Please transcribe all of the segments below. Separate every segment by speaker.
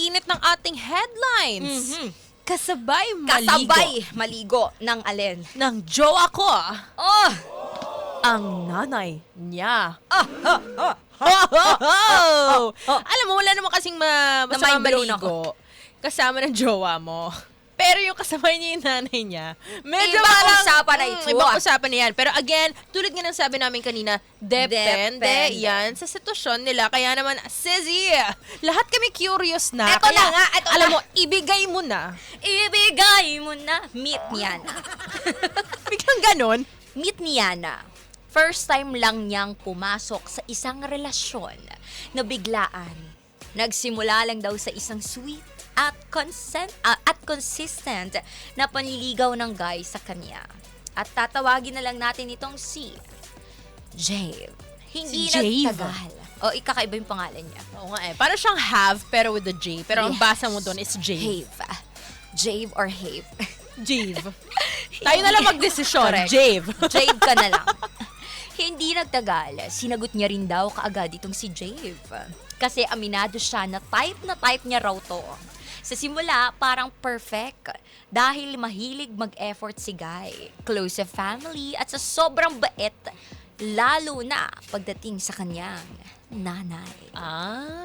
Speaker 1: init ng ating headlines. Kasabay
Speaker 2: maligo ng alin?
Speaker 1: ng jowa ko,
Speaker 2: Oh!
Speaker 1: ang nanay niya. Alam mo, wala naman kasing masama
Speaker 2: Na-mind blown
Speaker 1: maligo kasama ng jowa mo. Pero yung kasabay niya yung nanay niya, medyo
Speaker 2: Ibang
Speaker 1: parang,
Speaker 2: usapan na ito.
Speaker 1: ibang usapan na yan. Pero again, tulad nga ng sabi namin kanina, depende yan sa sitwasyon nila. Kaya naman, Sizzy, lahat kami curious na.
Speaker 2: Eto
Speaker 1: Kaya,
Speaker 2: na nga, eto
Speaker 1: alam
Speaker 2: na.
Speaker 1: mo, ibigay mo na.
Speaker 2: Ibigay mo na. Meet ni Yana.
Speaker 1: Biglang ganon.
Speaker 2: Meet ni Yana. First time lang niyang pumasok sa isang relasyon na biglaan. Nagsimula lang daw sa isang sweet at consistent na panliligaw ng guy sa kanya. At tatawagin na lang natin itong si Jave. Hindi
Speaker 1: Si Jave.
Speaker 2: nagtagal. O, ikakaiba yung pangalan niya.
Speaker 1: Oo nga eh. Para siyang have, pero with the J. Pero ang basa mo doon is J.
Speaker 2: Jave. Jave or Have.
Speaker 1: Jave. Tayo na lang magdesisyon.
Speaker 2: Correct.
Speaker 1: Jave.
Speaker 2: Jave ka na lang. Hindi nagtagal, sinagot niya rin daw kaagad itong si Jave. Kasi aminado siya na type niya raw to. Sa simula, parang perfect. Dahil mahilig mag-effort si Guy. Close sa family at sa sobrang bait. Lalo na pagdating sa kanyang nanay.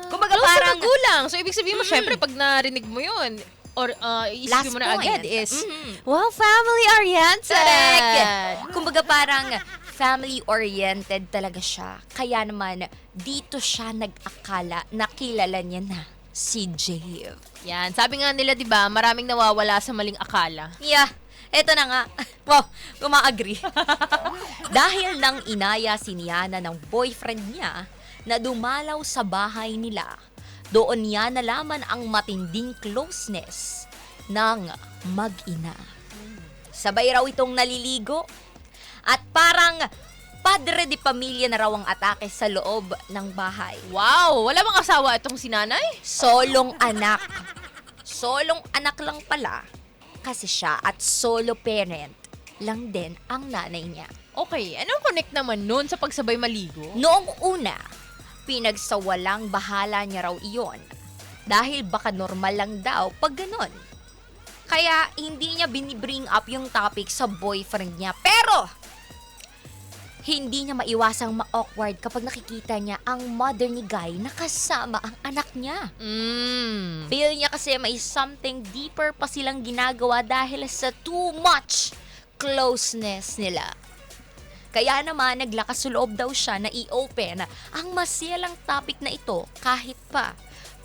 Speaker 2: Kumbaga
Speaker 1: Close
Speaker 2: parang-
Speaker 1: sa magulang. So, ibig sabihin mo, syempre, pag narinig mo yun, or isipin mo na
Speaker 2: point.
Speaker 1: agad is, wow, family-oriented.
Speaker 2: Correct! Kumbaga parang family-oriented talaga siya. Kaya naman, dito siya nag-akala na kilala niya na si Jave.
Speaker 1: Yan. Sabi nga nila, di ba, maraming nawawala sa maling akala.
Speaker 2: Yeah, eto na nga. Wow, uma-agree. Dahil nang inaya si Niana ng boyfriend niya na dumalaw sa bahay nila, doon niya nalaman ang matinding closeness ng mag-ina. Sabay raw itong naliligo at parang padre de pamilya na raw ang atake sa loob ng bahay.
Speaker 1: Wow! Wala bang asawa itong si nanay?
Speaker 2: Solong anak. Solong anak lang pala kasi siya at solo parent lang din ang nanay niya.
Speaker 1: Okay, anong connect naman nun sa pagsabay maligo?
Speaker 2: Noong una, pinagsawalang bahala niya raw iyon dahil baka normal lang daw pag ganon. Kaya hindi niya binibring up yung topic sa boyfriend niya. Pero, hindi niya maiwasang ma-awkward kapag nakikita niya ang mother ni Guy na kasama ang anak niya. Feel niya kasi may something deeper pa silang ginagawa dahil sa too much closeness nila. Kaya naman, naglakas loob daw siya na i-open ang masiyalang topic na ito kahit pa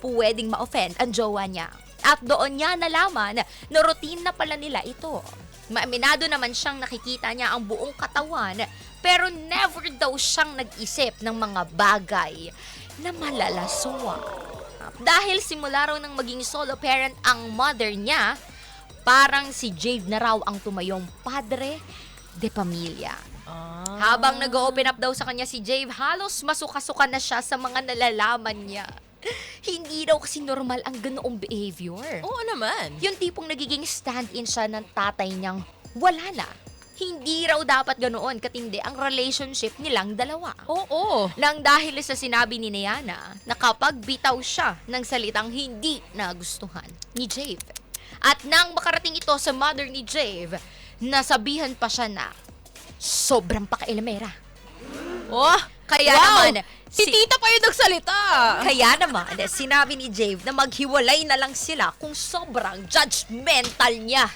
Speaker 2: pwedeng ma-offend ang jowa niya. At doon niya nalaman na routine na pala nila ito. Maaminado naman siyang nakikita niya ang buong katawan pero never daw siyang nag-isip ng mga bagay na malalaswa. Dahil simula raw nang maging solo parent ang mother niya, parang si Jade na raw ang tumayong padre de pamilya. Habang nag-open up daw sa kanya si Jave, halos masuka-suka na siya sa mga nalalaman niya. Hindi daw kasi normal ang ganoong behavior.
Speaker 1: Oo naman.
Speaker 2: Yung tipong nagiging stand-in siya ng tatay niyang wala na. Hindi raw dapat ganoon katindi ang relationship nilang dalawa.
Speaker 1: Oo.
Speaker 2: Nang dahil sa sinabi ni Niana na kapag bitaw siya ng salitang hindi nagustuhan ni Jave. At nang makarating ito sa mother ni Jave, nasabihan pa siya na sobrang pakailamera.
Speaker 1: Oh,
Speaker 2: Kaya
Speaker 1: wow!
Speaker 2: naman,
Speaker 1: Si tita pa yung nagsalita.
Speaker 2: Kaya naman, sinabi ni Jave na maghiwalay na lang sila kung sobrang judgmental niya.